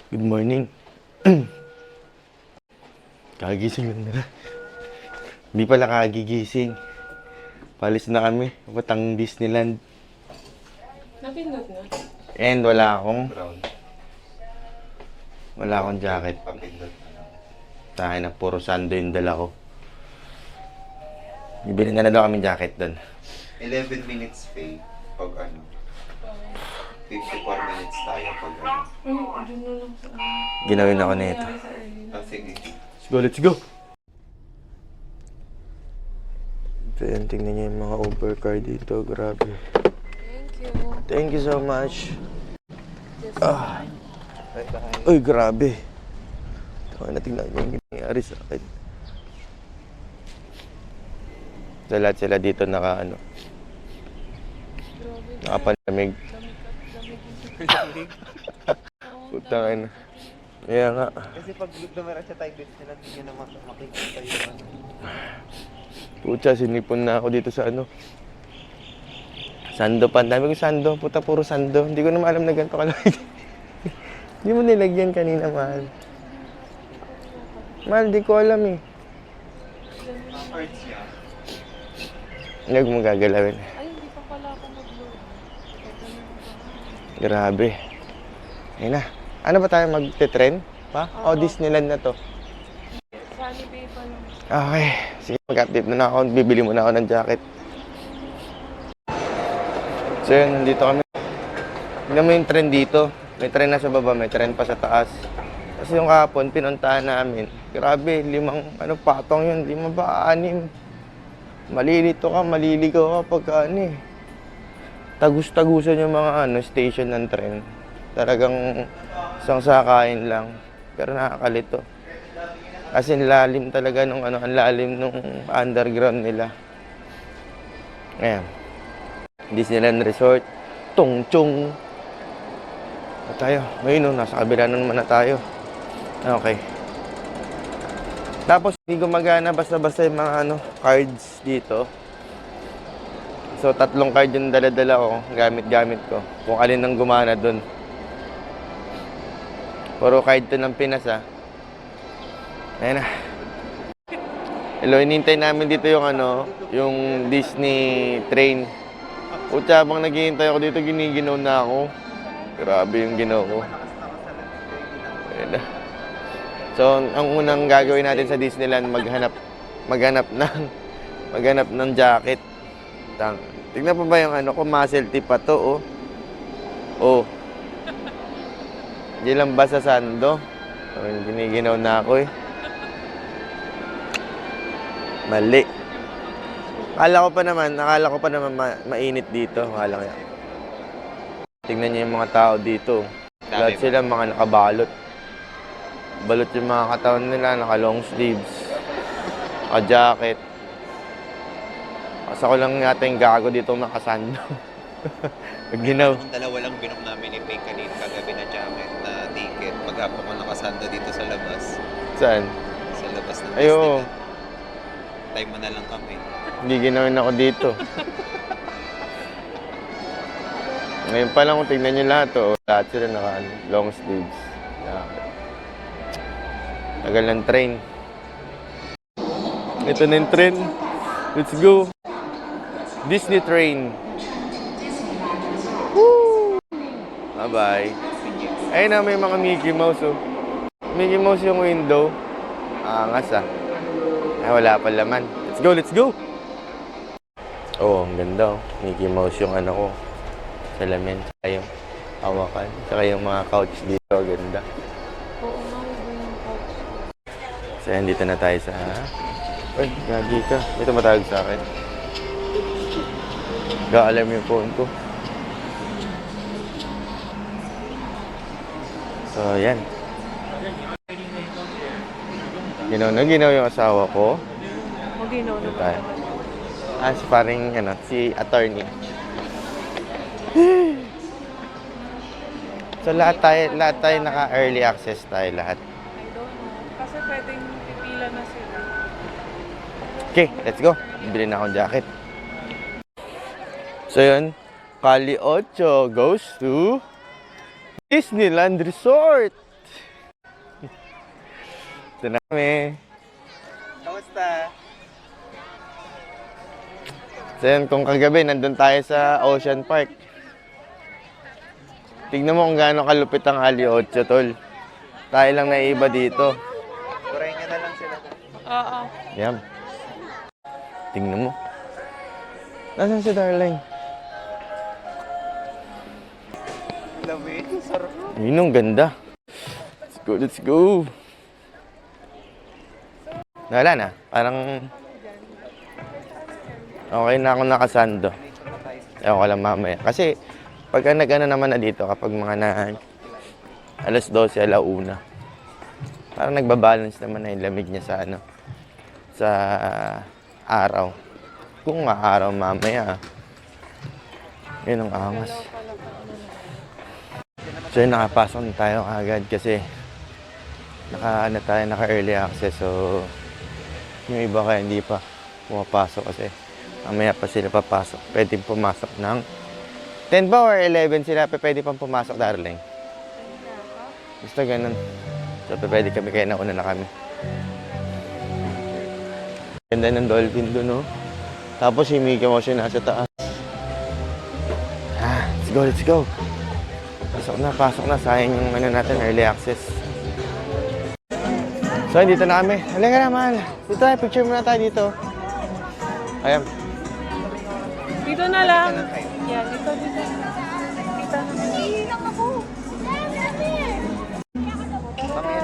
Good morning. Kagising lang nila. Hindi pala kagigising. Palis na kami. Patang Disneyland. Napindot na? And wala akong jacket. Tayo na puro sando yung dala ko. Bibili na daw kami jacket doon. 11 minutes pay pag 54 minutes tayo pag Ay, dun na lang sa Ginawin ako nito. sa early. sige. Let's go! Tingnan niyo yung mga Uber car dito. Grabe. Thank you. Thank you so much. Just Uy, grabe. Tingnan niyo yung nangyayari sa akin. Sa lahat sila dito grabe. nakapalamig. Lamig. Putang ina. Kaya nga. Kasi pag dumara sa tayo nila, hindi na makikita yung Pucha, sinipon na ako dito sa Sando pa. Ang dami kong sando. Puta, puro sando. Hindi ko naman alam na ganito kalaki. Hindi mo nilagyan kanina, mahal. Mahal, di ko alam eh. cards niya. Huwag mo gagalawin. Ay, hindi pa pala ako mag-load. Grabe. Ayun na. Ano ba tayo magte-trend? Pa? O, Disneyland na to. Sunny Bay pa lang. Okay. Sige, mag-update na ako. Bibili muna ako ng jacket. So yun, nandito kami. Tignan mo yung trend dito. May trend na sa baba, may trend pa sa taas. Kasi yung kahapon, pinuntahan namin. Grabe, 5, patong yun. 5 ba? 6. Malilito ka, maliligaw ka pagka tagus-tagusan yung mga station ng tren. Talagang isang sakayin lang. Pero nakakalito. Kasi lalim talaga nung ang lalim nung underground nila. Ayan. Disneyland Resort. Tongchong. At tayo. Ngayon, nasa kabila na naman na tayo. Okay. Tapos, hindi gumagana basta-basta yung mga cards dito. So, 3 card yung dala-dala ko. Gamit-gamit ko. Kung alin ang gumana dun. Puro card to ng Pinas, Ayan na. Hello, inintay namin dito yung yung Disney train. Pucha, habang naghihintay ako dito, giniginaw na ako. Grabe yung ginaw ko. Ayan na. So, ang unang gagawin natin sa Disneyland, maghanap ng jacket. Tignan pa ba yung ko, muscle tip pa to, oh. Hindi lang ba sa sando? Giniginaw na ako, Mali. Akala ko pa naman mainit dito. Akala ko yan. Tingnan niyo yung mga tao dito. Lahat sila mga nakabalot. Balot yung mga katawan nila, naka long sleeves, naka jacket. Asa ko lang yata yung gago dito nakasando. Ginaw. Ang dalawa lang binok namin ni Pay kanina kagabi na jacket na ticket. Maghapon ko nakasando dito sa labas. Saan? Sa labas ng Ayo. Disneyland. Time mo na lang kami. Hindi ginawin ako dito. Ngayon pa lang kung tignan nyo lahat, lahat sila naka long sleeves. Tagal ng train. Ito na yung train. Let's go. Disney train. Woo! Bye-bye. Ayun na, may mga Mickey Mouse, Mickey Mouse yung window. Angas, Ay, wala pa laman. Let's go! Oh, ang ganda, Mickey Mouse yung ko. Salamin, tsaka yung hawakan. Tsaka yung mga couch dito, ganda. Oo nga, iba yung couch. So, yan, dito na tayo sa... Ay, gagi ka. Ito matawag sa akin. Ga-alarm yung phone ko. So, yan. Ginaw yung asawa ko. Maginaw Dito naman tayo. naman. Si paring, si attorney. So, lahat tayo naka-early access tayo lahat. I don't know. Kasi pwedeng pipila na sila. Okay, let's go. Bili na akong jacket. So, yun. Kali 8 goes to Disneyland Resort. Ito na kami. Kamusta? So yun, kung kagabi, nandun tayo sa Ocean Park. Tignan mo kung gaano kalupit ang Ali 8, tol. Tayo lang naiiba dito. Turay niya na lang sila. Oo. Yan. Tingnan mo. Nasaan si Darling? Love it. Sarap. Yun ang ganda. Let's go, let's go. Wala na. Parang okay na ako nakasando. Ewan ko lang mamaya. Kasi pagka nag-ano naman na dito, kapag mga na alas 12, alauna, parang nagbabalance naman na yung lamig niya sa ano, sa araw. Kung araw mamaya, yun ang angas. So yun, nakapasok na tayo agad kasi naka-early access. So yung iba kaya hindi pa pumapasok kasi mamaya pa sila papasok. Pwede pumasok ng 10 ba or 11 sila pwede pang pumasok, Darling? Gusto ganun. So pwede kami kaya nauna na kami. Ganda ng dolphin doon, no? Tapos si Mickey Mouse yung nasa taas. Let's go, let's go. Pasok na. Sayang yung ano natin, early access. So, dito na kami. Halika na, mahal. Dito tayo, picture muna tayo dito. Ayan. Dito na lang. Yan, dito. Dito na.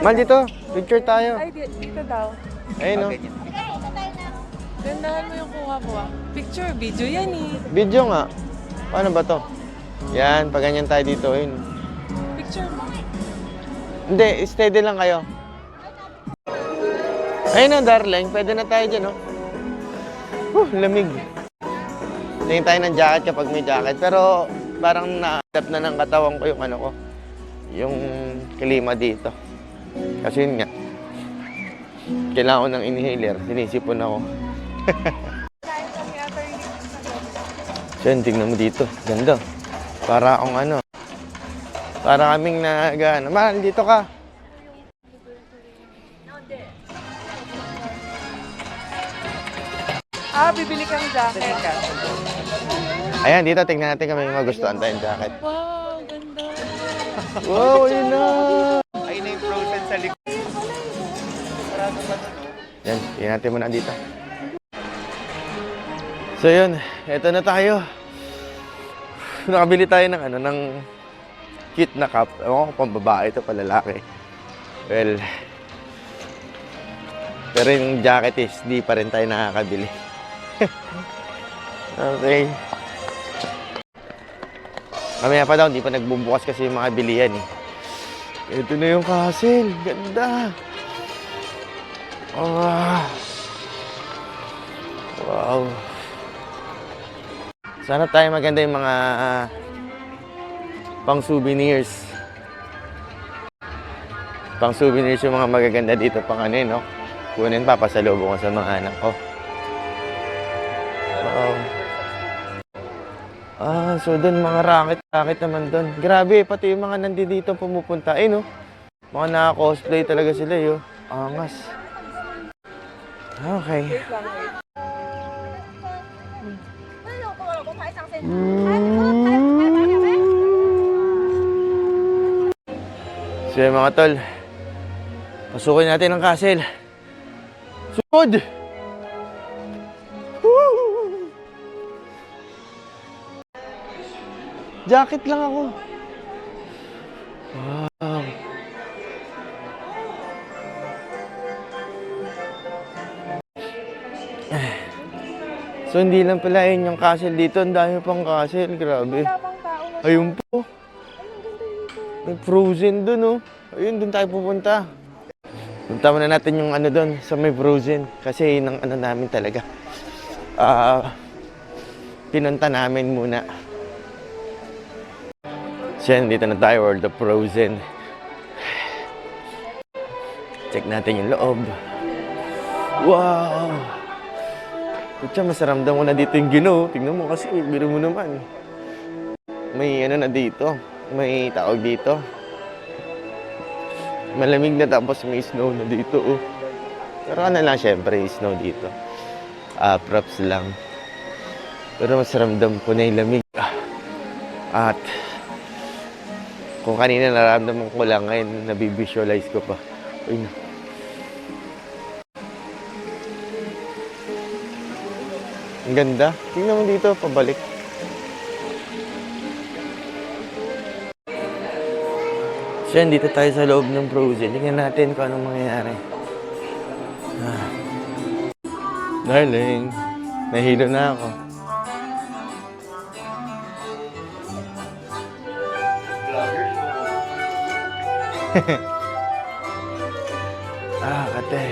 Mahal, dito. Picture tayo. Ay, dito daw. Ayun, no? Gandahan mo yung kuha mo ah. Picture, video yan eh. Video nga. Paano ba to? Yan, pag ganyan tayo dito. Ayun. Picture mo. Hindi, steady lang kayo. Ayun na, Darling. Pwede na tayo dyan, no? Lamig. Tingin tayo ng jacket kapag may jacket. Pero parang na-adapt na ng katawan ko yung ano ko. Yung klima dito. Kasi yun nga. Kailangan ko ng inhaler. Sinisipon ako. So yun, tingnan mo dito. Ganda. Para akong ano. Para kaming nag-ano. Mahal, dito ka. Bibili kang jacket. Ayan, dito tingnan natin kami magustuhan tayong jacket. Wow, ganda. Wow, yun na! Ay na yung frozen sa likod. Sarado pa doon, no? Yan, tingnan natin muna dito. So yun, eto na tayo. Nakabili tayo ng ano, ng cute na cup. Ewan ko pang babae ito, palalaki. Well, pero yung jacket is, di pa rin tayo nakakabili. Okay. Mamaya pa daw, hindi pa nagbubukas kasi yung mga bilihan eh. Ito na yung castle. Ganda. Wow. Sana tayo maganda yung mga pang souvenirs. Pang souvenirs yung mga magaganda dito pang ano eh, no? Kunin pa, pasalubong ko sa mga anak ko. Wow. So doon mga racket naman doon. Grabe, pati yung mga nandito pumupunta. Eh, no? Mga naka-cosplay talaga sila, yo. Angas. Okay. So yun, mga tol. Pasukin natin ang castle. Sugod! Jacket lang ako. Wow. So hindi lang pala yun yung castle dito. Ang dami pang castle. Grabe. Wala pang tao na. Ayun po. May frozen dun, oh. Ayun, dun tayo pupunta. Punta muna natin yung ano dun sa may frozen. Kasi yun ang ano namin talaga. Pinunta namin muna. So yan, dito na tayo, World of Frozen. Check natin yung loob. Wow! Kutya, masaramdam ko na dito yung Ginoo. Tingnan mo kasi, biro mo naman. May ano na dito. May tawag dito. Malamig na tapos may snow na dito, oh. Pero ano lang, syempre, snow dito. Props lang. Pero mas ramdam ko na yung lamig. At kung kanina nararamdaman ko lang, ngayon nabivisualize ko pa. Uy na. Ang ganda. Tingnan mo dito, pabalik. So yan, dito tayo sa loob ng Frozen. Tingnan natin kung anong mangyayari. Darling, nahilo na ako. Kate.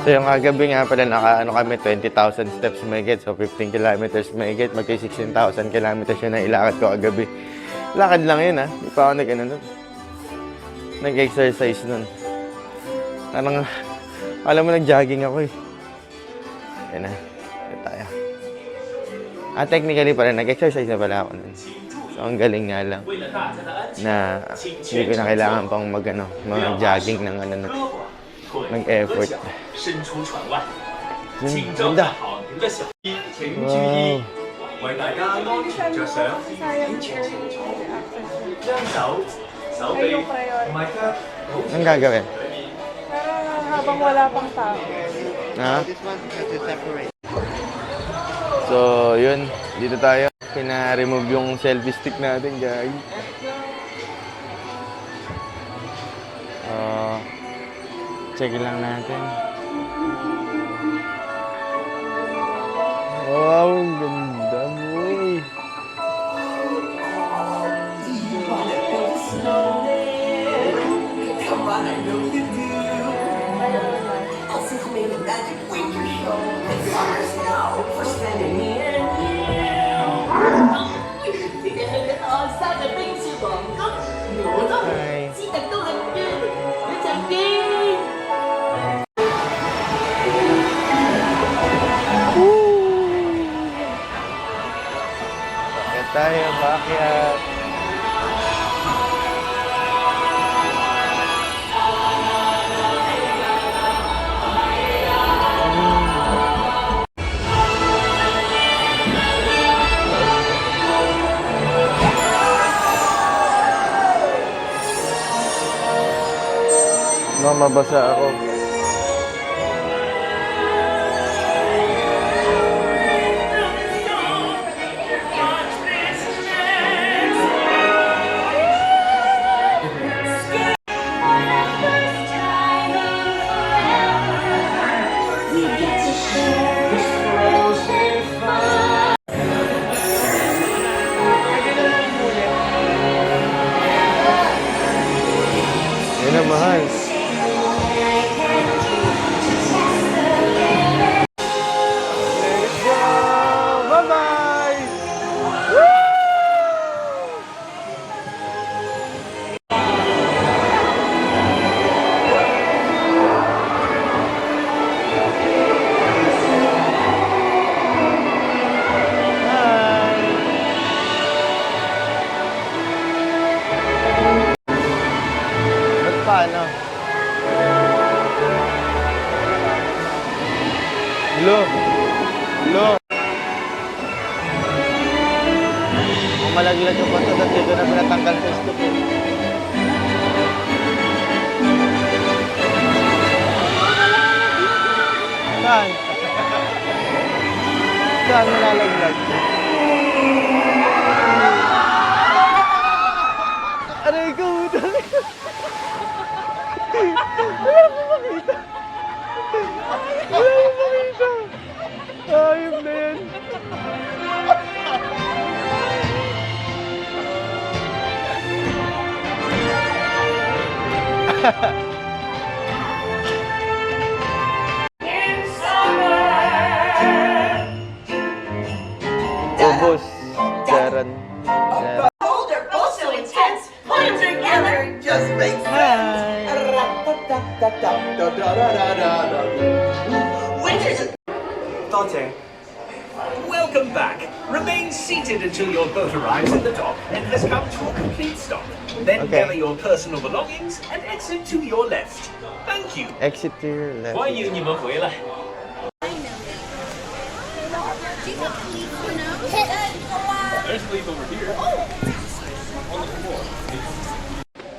So yung kagabi nga pala, naka-ano kami, 20,000 steps mahigit. So 15 kilometers mahigit. Magkay 16,000 kilometers yun na ilakad ko kagabi. Lakad lang yun, ha. Hindi pa ako nun. Nag-exercise nun. Parang, alam mo, nag-jogging ako eh. Yan na. Yan tayo. Technically pala, nag-exercise na pala ako nun. So, ang galing nga lang na hindi ko na kailangan pang mag-jogging ng nag-effort. Ganda. Wow. 為大家安全着想，請長長坐，將手臂同埋腳保持 Anong gagawin? Pero habang wala pang tao. Ha? So, yun. Dito tayo. Pina-remove yung selfie stick natin, guys. Check lang natin. Wow, ang ganda, boy. Tayo, bakit? Mabasa ako. Yan na, mahal. Let's go! Bye-bye! Paano? Hello? Hello? Kung malaglag yung pato, dito na pinatanggal sa stupid. Saan? Saan malalaglag? Aray ko, dali. Wala ko makita. Wala ko makita. Ayun na yan. Ubos. Jaran. Older, both so intense, put them together, just makes Hi. Winter's 多謝。Welcome back. Remain seated until your boat arrives at the dock and has come to a complete stop. Then Okay. gather your personal belongings and exit to your left. Thank you. Exit to your left. 欢迎你们回来。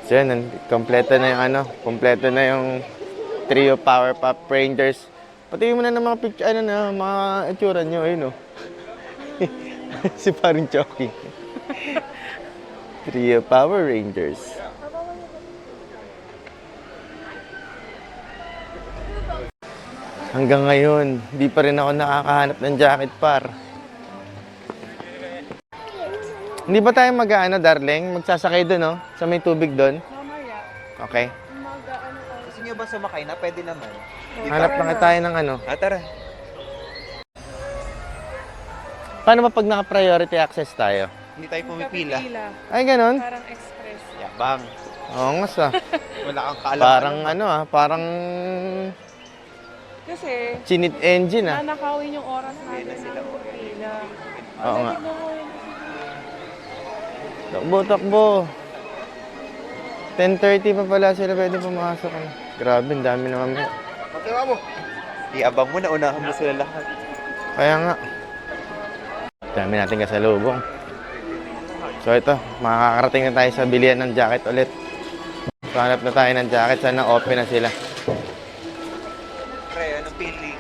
So yan, kompleto na yung kompleto na yung trio Power Pop Rangers. Pati mo na ng mga picture, mga itsura nyo, ayun o. Si parang Chucky. Trio Power Rangers. Hanggang ngayon, di pa rin ako nakakahanap ng jacket par. Hindi ba tayo darling? Magsasakay doon, no? Sa may tubig doon? Mamaya, Okay. tayo. Gusto niyo ba sumakay na? Pwede naman. Hanap lang tayo ng Tara. Paano ba pag naka-priority access tayo? Hindi tayo pumipila. Kapipila. Ay, ganun? Parang express. Yabang. Oo nga sa. Wala kang kaalam. Parang parang Kasi, chinit engine nanakawin yung oras natin na sila. ng pila. Oo nga. Takbo. 10:30 pa pala sila pwede pumasok. Grabe, ang dami naman mo. Magawa mo. Iabang mo na, unahan mo sila lahat. Kaya nga. Dami natin kasalubong. So ito, makakarating na tayo sa bilihan ng jacket ulit. So, hanap na tayo ng jacket. Sana open na sila. Pre, anong feeling?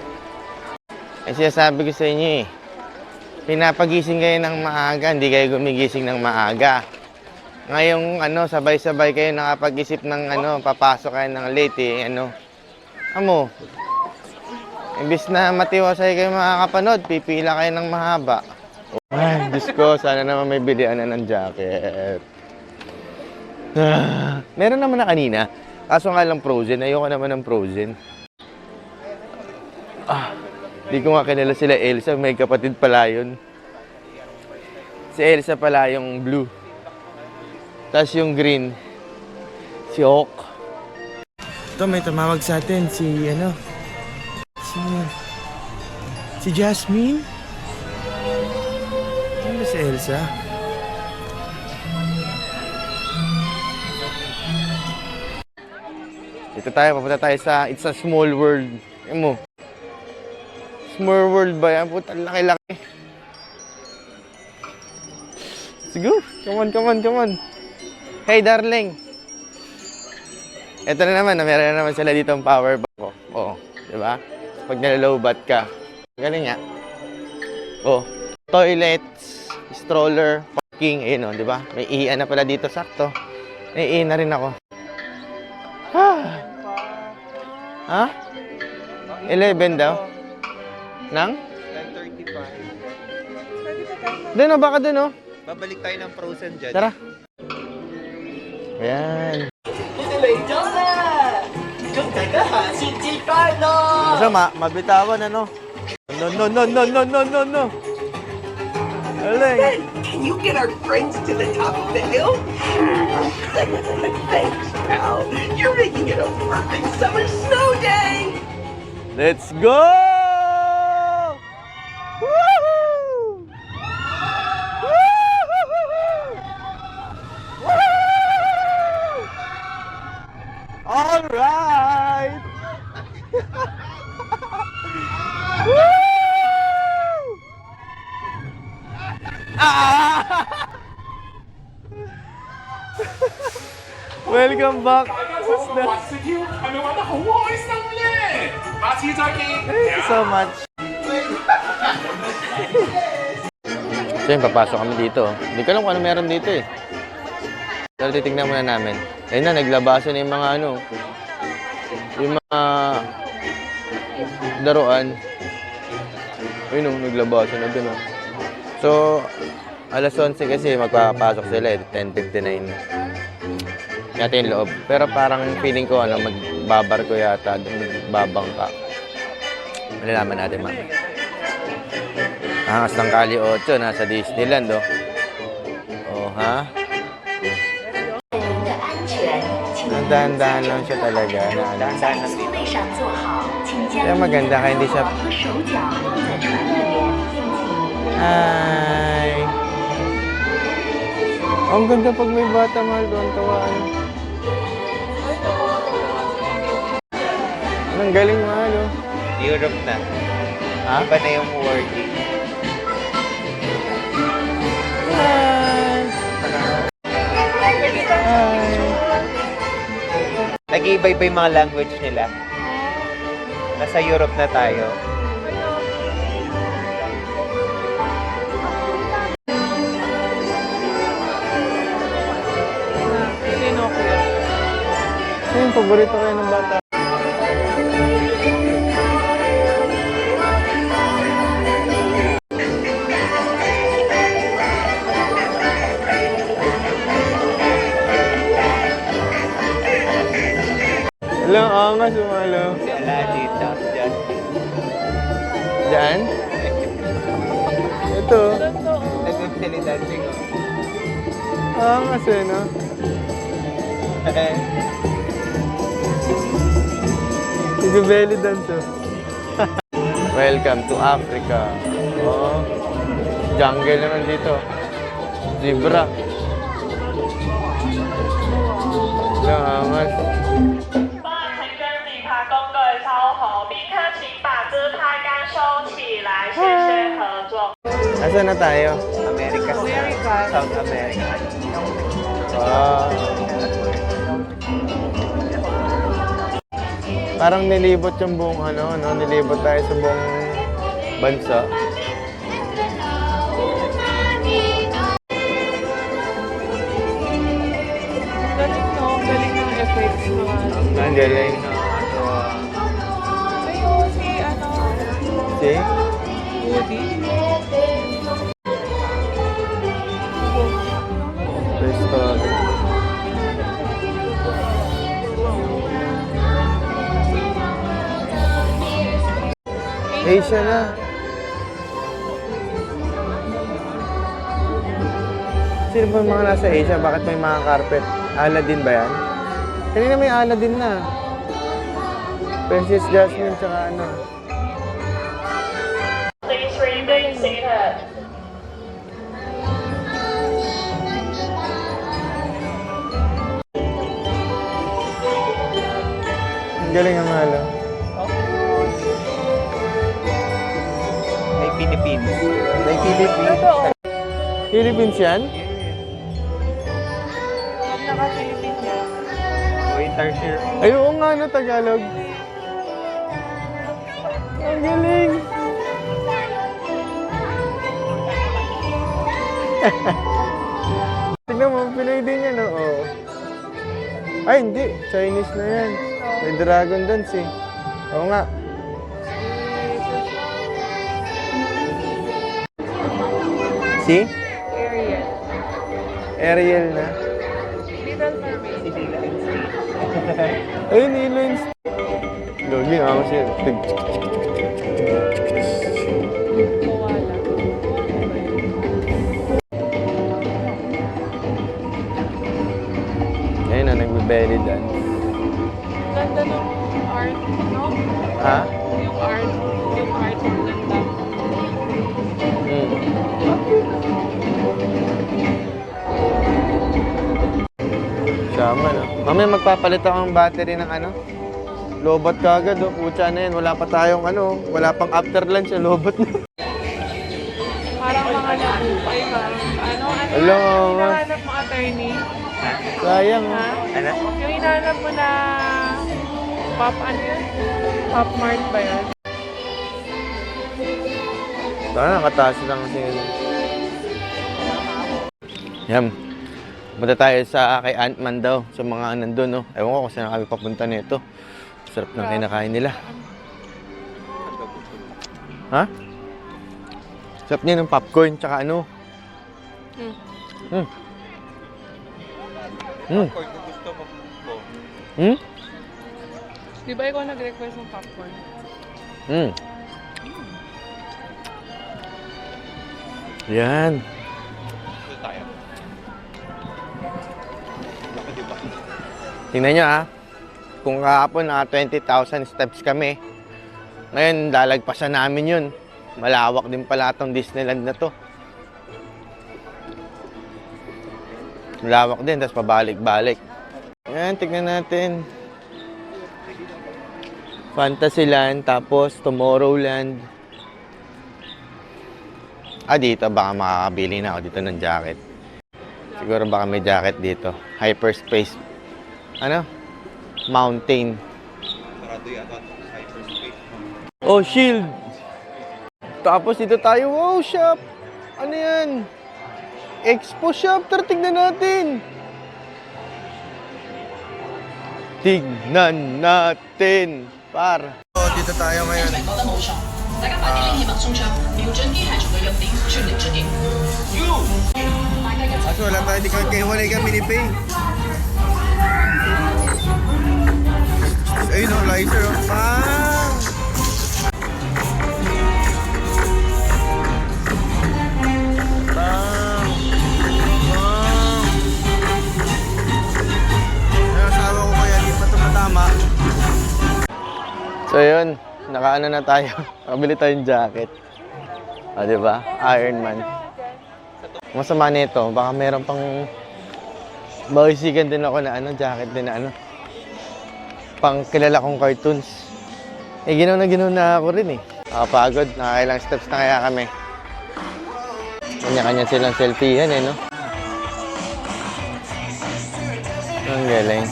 Eh, sinasabi ko sa inyo eh. Pinapagising kayo ng maaga, hindi kayo gumigising ng maaga. Ngayong sabay-sabay kayo nakapag-isip ng papasok kayo ng late eh, imbis na matiwasay kayo makakapanood, pipila kayo ng mahaba. Ay, Diyos ko, sana naman may bilian na ng jacket. Meron naman na kanina, kaso nga lang frozen, ayoko naman ng frozen. Di ko nga kilala sila Elsa, may kapatid pala yun. Si Elsa pala yung blue. Tapos yung green, si Hawk. Ito, may tumawag sa atin, si Jasmine. Ano ba si Elsa? Ito tayo, papunta tayo sa It's a Small World. Ayan mo. Small world ba yan? Puta, laki-laki. Let's go. Come on. Hey, darling. Ito na naman, meron na naman sila dito ang power bank ko. Oo, di ba? Pag nalalobat ka. Galing nga. Oh, toilets, stroller, parking, ayun di ba? May iian na pala dito, sakto. May iian na rin ako. Ha? 11 daw? Nang? 10:35. Doon baka doon Babalik tayo ng frozen dyan. Tara. Ayan. Masama, mabitawan No. Aling. Can you get our friends to the top of the hill? Thanks, pal. You're making it a perfect summer snow day. Let's go! Woohoo! All right. Welcome back. Thank you so much. So yun, papasok kami dito. Hindi ko alam kung ano meron dito eh. Pero titignan muna namin. Ayun na, naglabasan na yung mga yung mga daruan. Ayun o, naglabasan na dun So, alas 11 kasi magpapasok sila eh, 10:59. Yata yung loob. Pero parang feeling ko, magbabar ko yata, magbabangka. Malalaman natin mamaya. Angas ng Kali 8, nasa Disneyland Oh, ha? Dahan-dahan lang siya talaga. Dahan-dahan lang dito. Kaya maganda, kaya hindi siya Hi! Ang ganda pag may bata, mahal doon. Tawaan. Ang galing, mahal, oh. Europe na. Ha? Iba na yung wording. Hi! Hi! Nag-iiba-iba yung mga language nila. Nasa Europe na tayo. Pinocchio. Ano yung paborito kayo ng bata? Hello, angas mo, hello. Wala dito. Justin. Diyan? Ito. Nagugsalita ko. Angas eh, no? Belly dance, oh. Welcome to Africa. Oh. Jungle naman dito. Zebra. Ang angas. 帮陈根理爬公对超好，宾客请把自拍杆收起来，谢谢合作。 Asan na tayo? America. South America. Wow. Parang nilibot yung buong ano, no? Nilibot tayo sa buong bansa. Galing, no? Galing ng effects mga ano. Ang galing. Ayun, si ano, See? Woody. Toy Story. Asia na. Sino ba mga nasa Asia? Bakit may mga carpet? Aladdin ba yan? Kanina may Aladdin na. Princess Jasmine tsaka ano. Please remain seated. Ang galing ang mahal. Oh. May Philippines. May Philippines. Philippines yan? Naka-Philippine yan. Winter shirt. Ay, oo nga, no, Tagalog. Ang galing. Tignan mo, Pinoy din yan, oo. Ay, hindi. Chinese na yan. May dragon dance eh. Oo nga. Si? Ariel. Ariel na. Little Mermaid. Ayun, Lilo and Stitch. Logi, ako siya. Koala. Ayun na, nagbe-belly dance. Ganda ng art, no? Ha? Yung art. Yung art ang ganda. Hmm. Sama, no? Mamaya magpapalit ako ng battery ng ano? Lobot kagad, oh. Putya na yan. Wala pa tayong ano. Wala pang after lunch, lobot na. Parang mga nabupay, parang ano, Hello, yung hinahanap mo attorney? Sayang, Ha? oh. Ano? Yung hinahanap mo na pop, ano yun? Pop Mart ba yun? Sana nakataas lang kasi yun. Yan. Punta tayo sa kay Ant-Man daw. Sa mga nandun, no? Ewan ko kung saan kami papunta nito. Sarap ng kinakain nila. Ha? Sarap niya ng popcorn, tsaka ano? Hmm. Hmm. Kung gusto mo po. Hmm? Di ba ikaw nag-request ng popcorn? Hmm. Yan. Gusto tayo. Bakit di ba? Tingnan nyo, ha? Kung kahapon naka 20,000 steps kami, ngayon lalagpasan namin yun. Malawak din pala itong Disneyland na to. Malawak din, tapos pabalik-balik. Ayan, tignan natin. Fantasyland, tapos Tomorrowland. Dito baka makakabili na ako dito ng jacket. Siguro baka may jacket dito. Hyperspace. Ano? Mountain. Sarado yata itong hyperspace. Oh, shield! Tapos dito tayo. Wow, shop! Ano yan? Expo shop. Tara, tignan natin. Tignan natin. Par. Oh, dito tayo ngayon. Kaso wala tayo, di kahiwalay kami ni Pay. Ayun o, lighter o. Pang! Pang! Pang! Ay, asawa ko kaya di pa ito matama. So yun, nakaano na tayo. Nakabili tayong jacket. O, diba? Iron Man. Masama nito, baka meron pang maisigan din ako na ano, jacket din na ano. Pang kilala kong cartoons. Ginaw na ako rin eh. Nakapagod, nakakailang steps na kaya kami. Kanya-kanya silang selfiehan eh, no? Ang galing.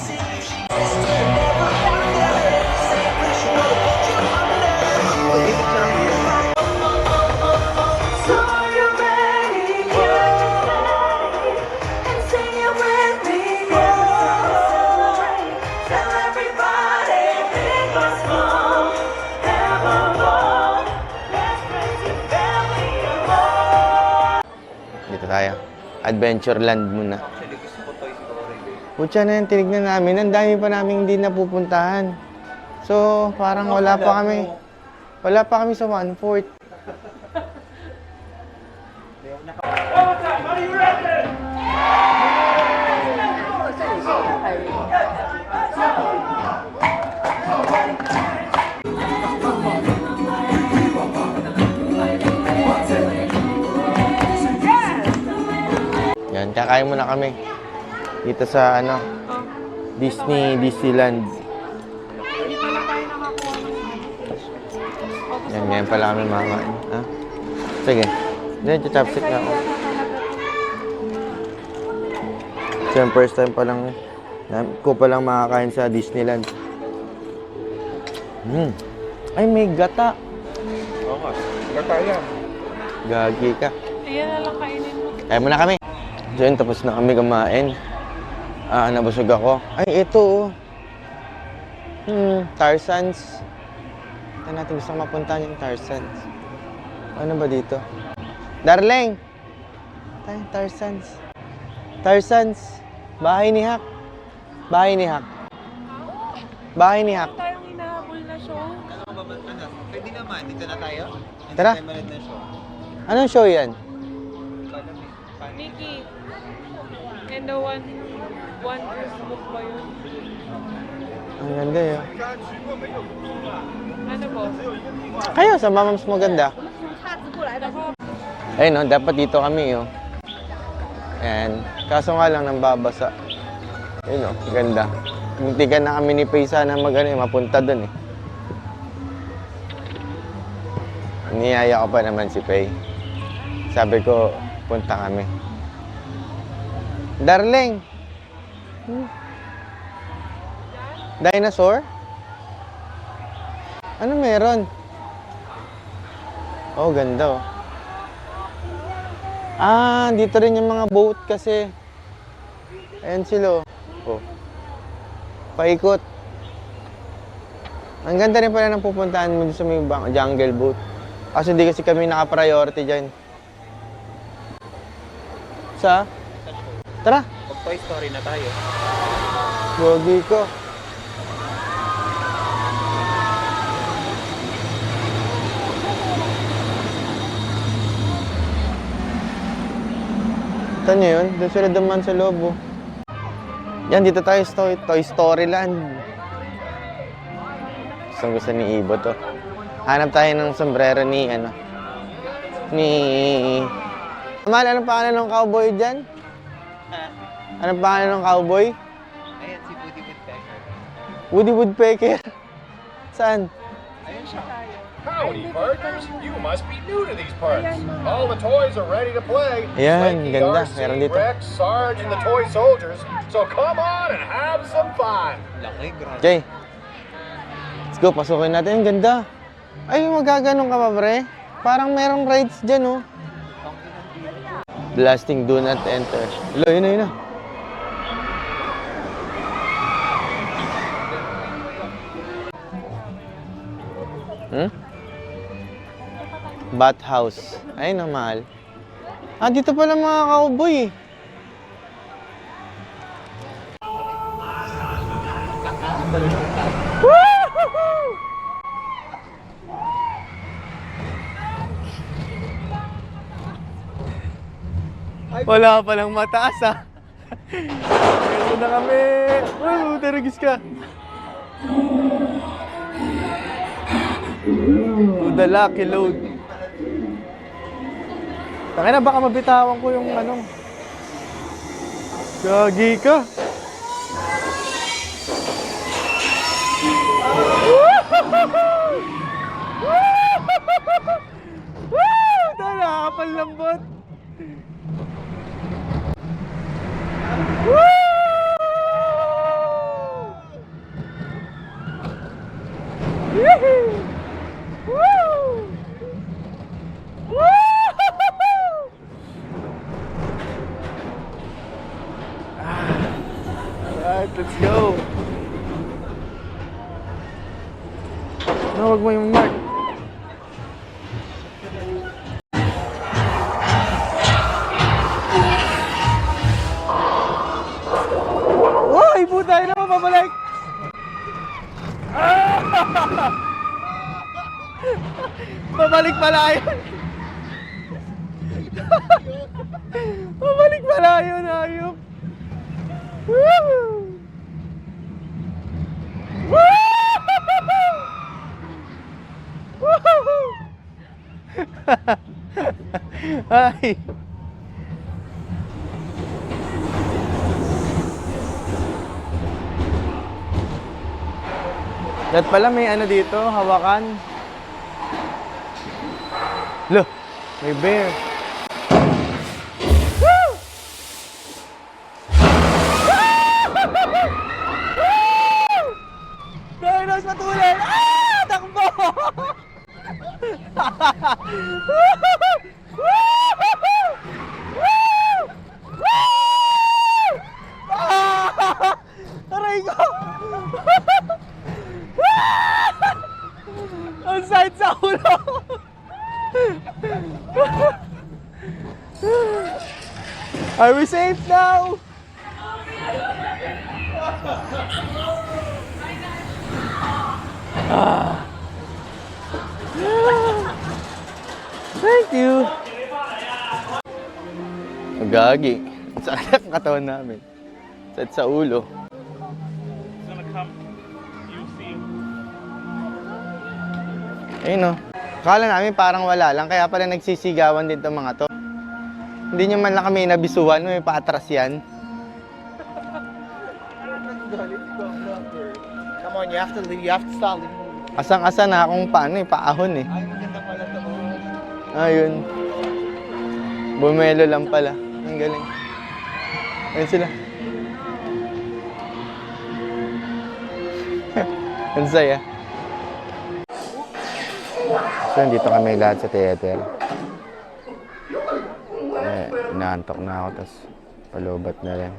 Dito tayo. Adventureland muna. Actually, gusto ko Toy Story. Putya na yan, tinignan namin. Ang dami pa namin hindi napupuntahan. So, parang wala pa kami. Wala pa kami sa 1/4. Yan, kakain muna kami. Dito sa ano, Disneyland. Yan, ngayon pala kami makakain. Ha? Sige. Diyan, chopstick na ako. So, yung first time pa lang, ko pa lang makakain sa Disneyland. Ay, may gata. Oo nga, gata yan. Gagi ka. Ayan na lang kainin mo. Kaya muna kami. So yun, tapos na kami kumain. Nabusog ako. Ay, ito oh. Tarzan's. Ito natin gusto mapuntahan yung Tarzan's. Ano ba dito? Darling! Tayo, Tarzan's. Tarzan's. Bahay ni Hak. Bahay ni Hak. Bahay ni Hak. Tayong hinahabol na show. Ano ba man? Ano? Pwede naman, dito na tayo. Tara. Hindi tayo manood ng show. Anong show yan? Mickey. And the Wondrous Book ba yun? Ang ganda yun. Ano po? Kayo, sa mamams mo ganda. Ayun no, dapat dito kami oh. And kaso nga lang nang babasa. Ayun oh, ganda. Muntikan na kami ni Pay sana mapunta dun eh. Niyaya ko pa naman si Pay. Sabi ko, punta kami. Darling! Dinosaur? Ano meron? Oh, ganda oh. Dito rin yung mga boat kasi. Ayan sila oh. Paikot. Ang ganda rin pala ng pupuntahan mo sa may jungle boat. Kasi hindi kasi kami naka-priority dyan. Sa? Tara! Pag Toy Story na tayo. Gogi ko. Ito nyo yun? Doon sila duman sa loob oh. Yan, dito tayo sa Toy Story Land. Gusto ni Ibo to. Hanap tayo ng sombrero ni ni... Mahal, anong pangalan ng cowboy dyan? Anong pangalan ng cowboy? Ayan, si Woody Woodpecker. Woody Woodpecker. Saan? Ayun siya. Howdy, partners! You must be new to these parts. All the toys are ready to play. Ayan, Slinky, ganda. RC, Meron dito. Rex, Sarge, and the toy soldiers. So come on and have some fun. Laki, grabe. Okay. Let's go, pasukin natin. Ang ganda. Ay, magaganon ka pa, pre. Parang merong rides dyan, oh. Blasting, do not enter. Hello, yun na, yun na. Bat house. Ay, na mahal. Ah, dito pala mga cowboy eh. Wala palang mataas ah. Meron na kami. Oh, tarigis ka. To the lucky load. Taka na, baka mabitawan ko yung ano. Gagi ka. Nakakapanlambot. Alright, let's go. No, wag mo yung mark. Uy, butay na mo, pabalik! Pabalik pala yun! Pabalik pala yun, ayop! Woo! Woo! Ay! Dat pala may ano dito, hawakan. Look, may bear. Woo! Dinos matulin! Ah! Takbo! Aray ko! Ang sakit sa ulo! Are we safe now? Thank you. Gagi. Sakit ang katawan namin. Sakit sa ulo. Ayun o. Akala namin parang wala lang, kaya pala nagsisigawan din itong mga to. Hindi nyo man lang kami nabisuhan, may paatras yan. Come on, you have to stop. Asang-asa na akong paano paahon eh. Ay, maganda pala to. Ayun. Bumelo lang pala. Ang galing. Ayun sila. Ang saya. So, dito kami lahat sa theater. Inaantok na ako, tapos palubat na rin.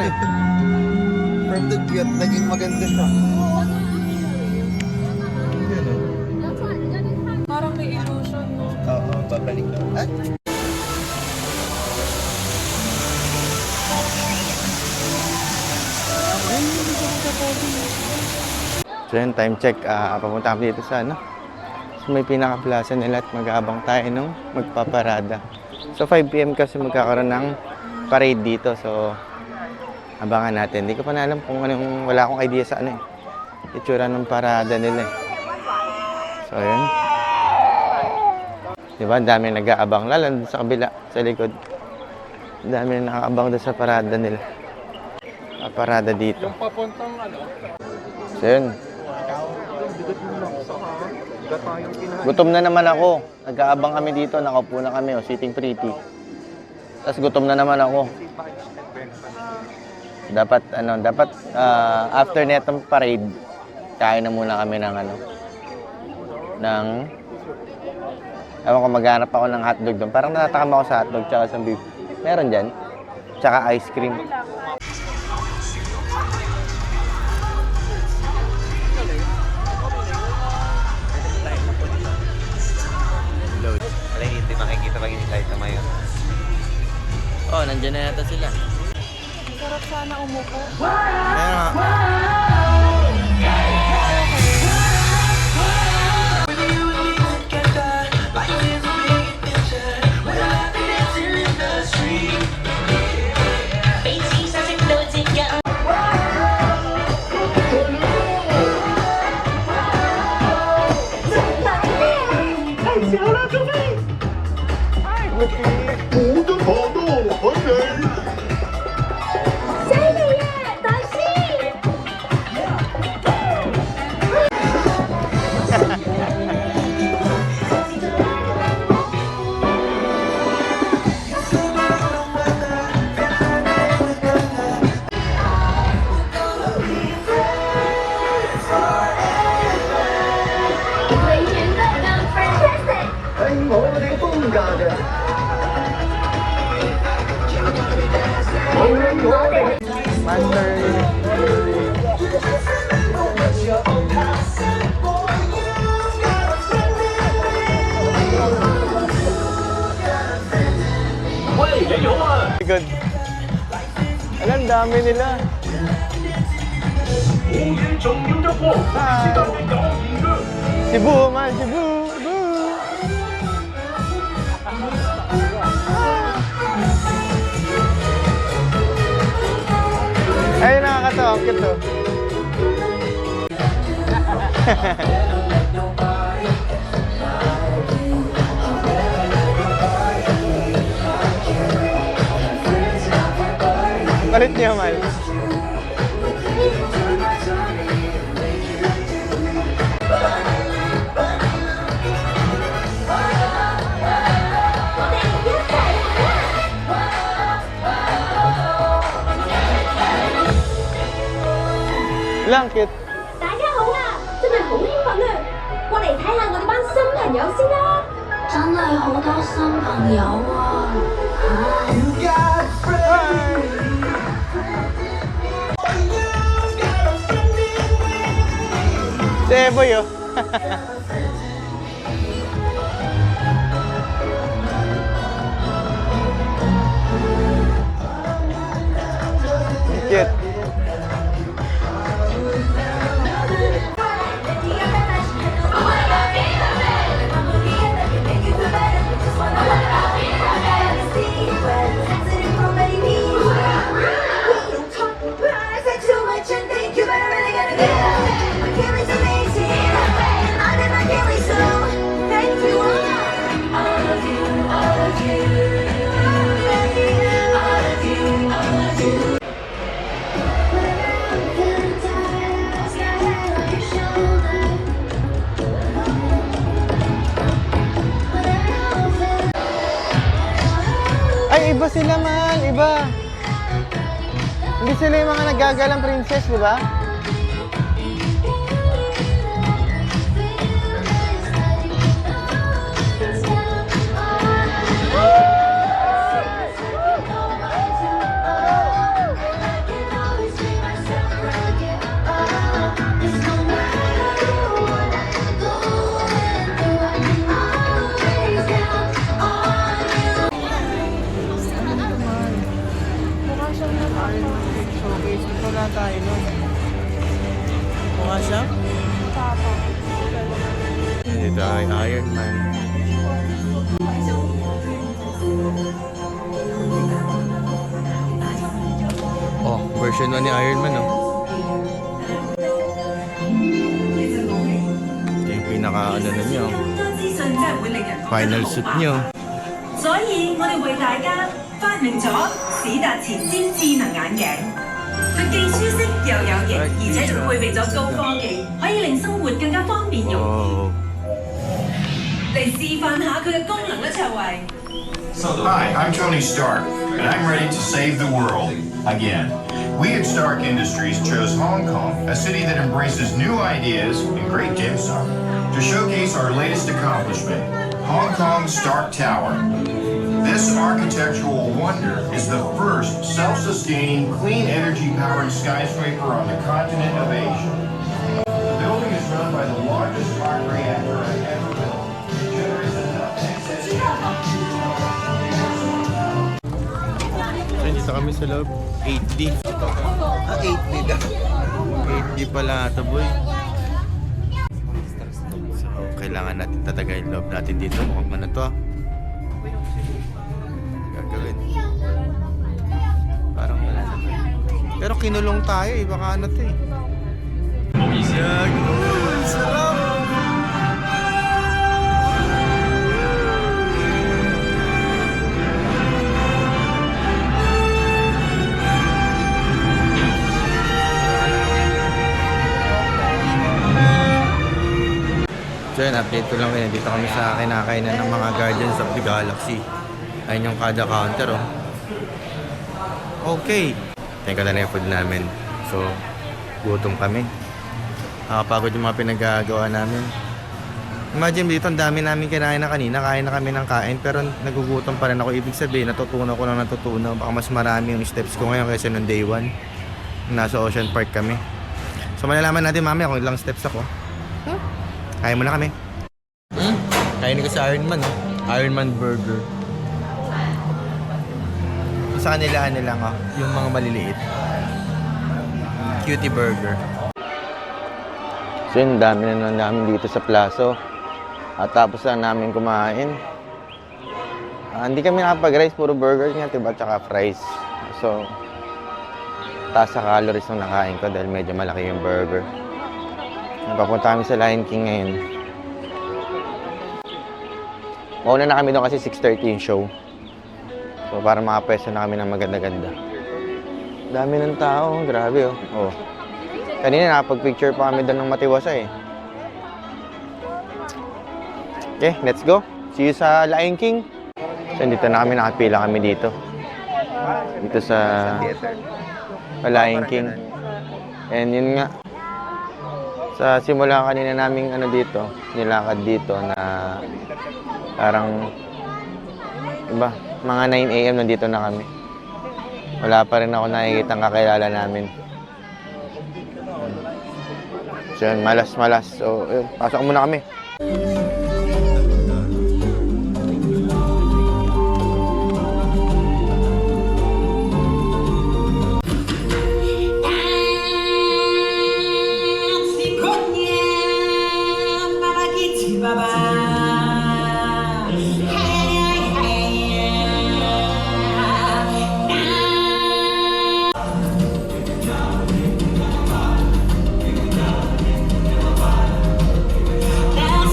From the cute, naging maganda siya. Parang may illusion, no? Oo, babalik na. Ay! So yun, time check. Papunta kami dito sa ano. So, may pinaka-plaza nila at mag-aabang tayo nung magpaparada. So 5 PM kasi magkakaroon ng parade dito. So abangan natin. Hindi ko pa na alam kung anong, wala akong idea sa ano eh. Itsura ng parada nila eh. So yun. Diba? Ang dami nag-aabang. Lalo dun sa kabila, sa likod. Ang dami nakaabang doon sa parada nila. Parada dito. Yung papuntang ano? So yun. Gutom na naman ako. Nag-aabang kami dito. Nakaupo na kami. Sitting pretty. Tapos gutom na naman ako. Dapat after netong parade, kain na muna kami ng ewan ko, maghanap ako ng hotdog doon. Parang natatakam ako sa hotdog tsaka sa beef. Meron dyan. Tsaka ice cream. Wala, hindi makikita pag hindi tayo tamayo. Oh, nandiyan na yata sila. Sarap sana umupo. Meron nga. Good. Alam, dami nila. Cebu, man, Cebu. Ay, nakakatawa. Ang cute, oh. Palit niya, man. Lang, cute. 大家好啊，真係好興奮啊！過嚟睇下我哋班新朋友先啦。真係好多新朋友啊！ Seboy, oh. Cute. Ay, iba sila, man. Iba. Hindi sila yung mga nagagalang princess, di ba? wala tayo nun. Mukha siya? Dito ay Iron Man. Oh, version 1 ni Iron Man, oh. Ito yung pinaka ano na nyo. Final suit nyo. 所以我哋為大家發明咗史達前瞻智能眼鏡，佢既舒適又有型，而且仲配備咗高科技，可以令生活更加方便容易。 Oh. 嚟示範下佢嘅功能啦，卓慧。 Hi, I'm Tony Stark, and I'm ready to save the world again. We at Stark Industries chose Hong Kong, a city that embraces new ideas and great dim sum, to showcase our latest accomplishment, Hong Kong Stark Tower. This architectural wonder is the first self-sustaining, clean energy-powered skyscraper on the continent of Asia. The building is run by the largest arc reactor ever built. It generates enough excess So, dito kami sa loob. 8D. 8D daw. 8D pala ito, boy. So, kailangan natin tatagay yung loob natin dito. Mukhang ano to, ah. Gagawin. Parang wala na to. Pero kinulong tayo eh. Baka ano to eh. Yan. Sarap! So yun, update ko lang kayo. Dito kami sa kinakainan ng mga Guardians of the Galaxy. Ayun yung kada counter, oh. Okay. Thank you na yung food namin. So, gutom kami. Nakapagod yung mga pinagagawa namin. Imagine dito, ang dami namin kinain na kanina. Kain na kami ng kain, pero nagugutom pa rin ako. Ibig sabihin, natutunan ko lang natutunan. Baka mas marami yung steps ko ngayon kaysa nung day 1. Nasa Ocean Park kami. So, malalaman natin mamaya kung ilang steps ako. Kaya mo na kami. Kain ko sa Iron Man, oh. Iron Man Burger. Sa kanila lang, oh, yung mga maliliit. Cutie Burger. So yun, dami na namin dito sa Plazo. At tapos na namin kumain. Hindi kami nakapag-rice, puro burger nga, diba? Tsaka fries. So, taas sa calories nung nakain ko dahil medyo malaki yung burger. Papunta kami sa Lion King ngayon. Mauna na kami doon kasi 6:30 yung show. So para makapwesto na kami ng maganda-ganda. Dami ng tao, grabe oh. Oh. Kanina nakapag-picture pa kami doon ng Matiwasa eh. Okay, let's go. See you sa Lion King. So dito na kami, nakapila kami dito. Dito sa Lion King. And yun nga. Sa simula kanina naming ano dito, nilakad dito na parang iba, mga 9 AM nandito na kami. Wala pa rin ako nakikita ang kakilala namin. So yun, malas. So yun, pasok muna kami. Now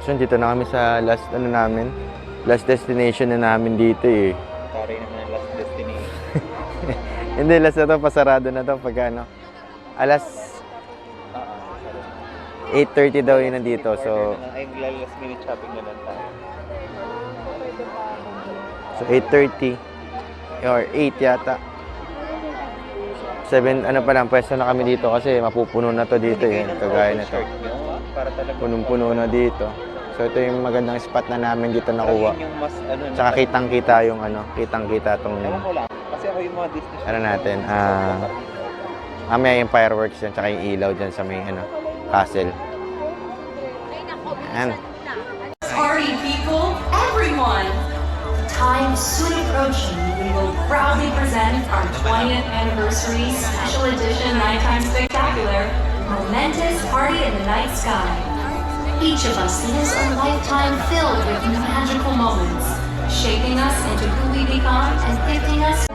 bakasyon. Dito na kami sa last last destination na namin dito eh. Taray naman ang last destination. Hindi, last na to, pasarado na to pag ano. Alas 8:30 daw yun nandito. So, Ay, last minute shopping na lang tayo. so 8:30 or 8 yata. 7, ano pa lang, pwesto na kami dito kasi mapupuno na to dito eh. Kagaya na to. Para talaga Punong-puno na dito. So ito yung magandang spot na namin dito nakuha. yung mas ano. Tsaka kitang-kita yung ano, kitang-kita tong Ewan ko lang. Kasi ako yung mga Disney. ano natin, mamaya yung fireworks dyan, tsaka yung ilaw dyan sa may ano, castle. Ayan. Party people, everyone! Time soon approaching. We will proudly present our 20th anniversary special edition nighttime spectacular, Momentous Party in the Night Sky. Each of us lives a lifetime filled with magical moments, shaping us into who we become and gifting us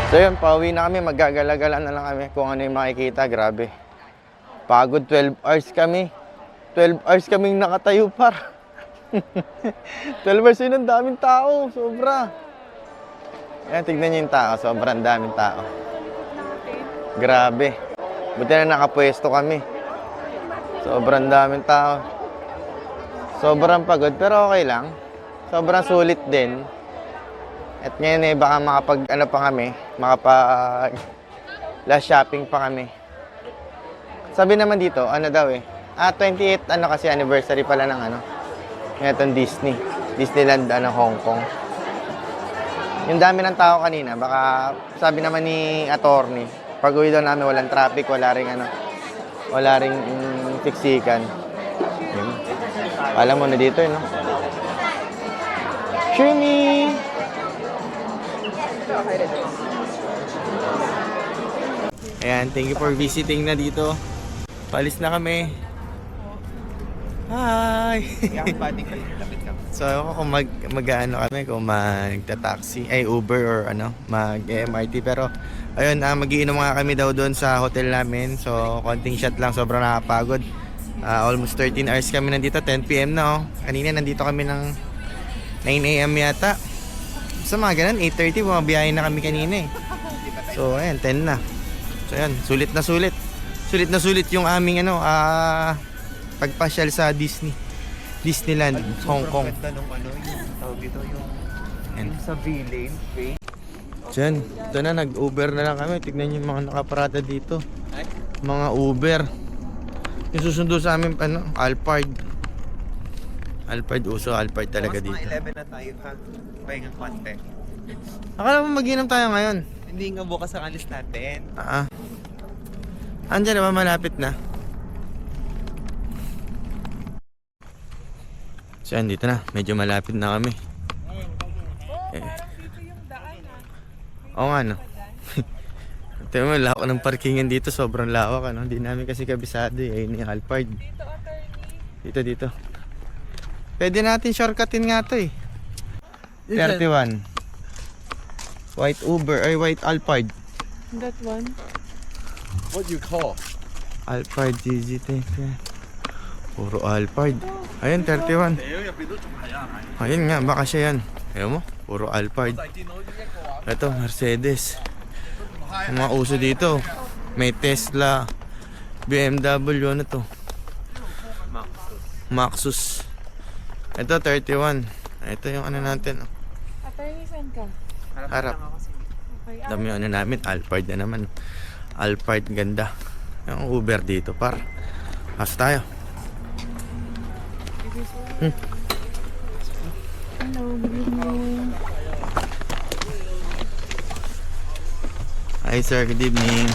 So yun, pauwi na kami, maggagala-gala na lang kami kung ano yung makikita, grabe. Pagod, 12 hours kami. 12 hours kaming nakatayo par. 12 hours yun, ang daming tao, sobra. Ayan, tignan nyo yung tao, sobrang daming tao. Grabe. Buti na nakapwesto kami. Sobrang daming tao. Sobrang pagod, pero okay lang. Sobrang sulit din. At ngayon baka makapag last shopping pa kami. Sabi naman dito, 28 kasi anniversary pala ng itong Disneyland Hong Kong. Yung dami ng tao kanina, baka sabi naman ni attorney, pag uwi daw namin walang traffic, wala ring siksikan. Yun. Alam mo na dito no? Shrimmy! Ayan, thank you for visiting na dito. Palis na kami. Hi! So, ako kung kung magta-taxi, Uber or mag-MRT. Pero, ayun, mag-iinom nga kami daw doon sa hotel namin. So, konting shot lang, sobrang nakapagod. Almost 13 hours kami nandito, 10 PM na Kanina nandito kami ng 9 AM yata. Sa mga ganun, 8:30, bumabiyahe na kami kanina So, ayan, 10 na. So, ayan, sulit na sulit. Sulit na sulit yung aming pagpasyal sa Disneyland, Hong Kong. Yung sa V-Lane. So, yan, ito na, nag-Uber na lang kami. Tignan yung mga nakaparada dito. Mga Uber. Yung susundo sa amin, Alphard. Alphard, uso Alphard talaga dito. Mas 11 na tayo ha. Pahingang konti. Akala mo mag-inom tayo ngayon? Hindi nga bukas ang alis natin. Andiyan na ba? Malapit na. So yan, dito na. Medyo malapit na kami. Oo nga no. Ito mo, lawak ng parkingan dito. Sobrang lawak Hindi namin kasi kabisado Ayun yung Alphard. Dito. Pwede natin shortcutin nga to 31. White Uber, white Alphard. That one. What you call? Alphard GG10. Puro Alphard. Ayun, 31. Ayun nga, baka siya yan. Ayaw mo? Puro Alphard. Ito, Mercedes. Ang mga uso dito. May Tesla, BMW, to? Maxus. Ito, 31. Ito yung natin. Attorney, saan ka? Harap. Okay. Dami namin, Alphard na naman. Alphard, ganda. Yung Uber dito, par. Pasok tayo. Hello, good evening. Hi sir, good evening.